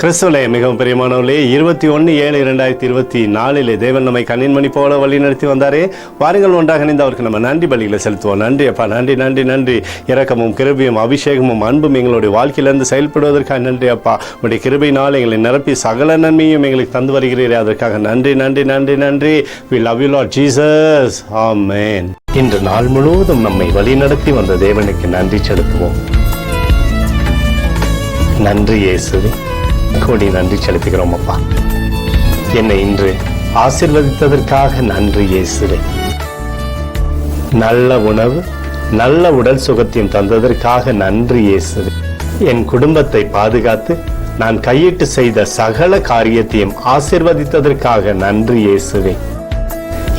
கிறிஸ்துவிலே மிகவும் பிரியமானவர்களே, 21/7/2024 தேவன் நம்மை கண்ணின்மணி போல வழி நடத்தி வந்தாரே. வாருங்கள் ஒன்றாக இணைந்து அவருக்கு நம்ம நன்றி பலிகளை செலுத்துவோம். நன்றி அப்பா, நன்றி நன்றி நன்றி. இரக்கமும் கிருபையும் அபிஷேகமும் அன்பும் எங்களுடைய வாழ்க்கையிலிருந்து செயல்படுவதற்காக நன்றி அப்பா. உடைய கிருபையினால் எங்களை நிரப்பி சகல நன்மையும் எங்களுக்கு தந்து வருகிறீரே, அதற்காக நன்றி நன்றி நன்றி நன்றி. We love you Lord Jesus. Amen. இன்று நாள் முழுவதும் நம்மை வழி நடத்தி வந்த தேவனுக்கு நன்றி செலுத்துவோம். நன்றி இயேசுவே, கோடி நன்றி செலுத்துகிறோம் அப்பா. என்னை இன்று ஆசீர்வதித்ததற்காக நன்றி இயேசுவே. நல்ல உணவு, நல்ல உடல் சுகத்தையும் தந்ததற்காக நன்றி இயேசுவே. என் குடும்பத்தை பாதுகாத்து நான் கையிட்டு செய்த சகல காரியத்தையும் ஆசீர்வதித்ததற்காக நன்றி இயேசுவே.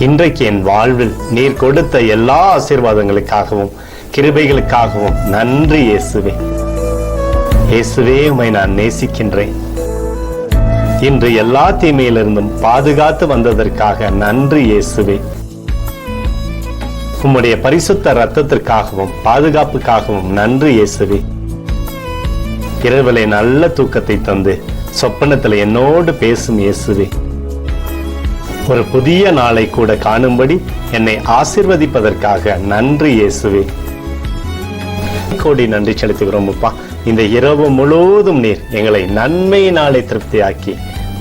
இன்றைக்கு என் வாழ்வில் நீர் கொடுத்த எல்லா ஆசீர்வாதங்களுக்காகவும் கிருபைகளுக்காகவும் நன்றி இயேசுவே. இயேசுவே, உம்மை நான் நேசிக்கின்றேன். இன்று எல்லா தீமையிலிருந்தும் பாதுகாத்து வந்ததற்காக நன்றி இயேசுவே. உம்முடைய பரிசுத்த இரத்தத்திற்காகவும் பாதுகாப்புக்காகவும் நன்றி இயேசுவே. இரவிலே நல்ல தூக்கத்தை தந்து சொப்பனத்தில் என்னோடு பேசும் இயேசுவே. ஒரு புதிய நாளை கூட காணும்படி என்னை ஆசீர்வதிப்பதற்காக நன்றி இயேசுவே. கோடி நன்றி செலுத்துகிறோம் அப்பா. இந்த இரவு முழுவதும் நீர் எங்களை நன்மையினாலே திருப்தியாக்கி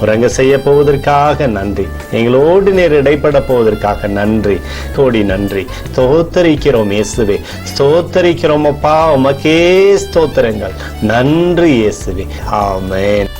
உறங்க செய்ய போவதற்காக நன்றி. எங்களோடு நீர் இடைப்பட போவதற்காக நன்றி, கோடி நன்றி. ஸ்தோத்தரிக்கிறோம் இயேசுவே, ஸ்தோத்தரிக்கிறோம் அப்பா. உமக்கே ஸ்தோத்திரங்கள். நன்றி இயேசுவே. ஆமென்.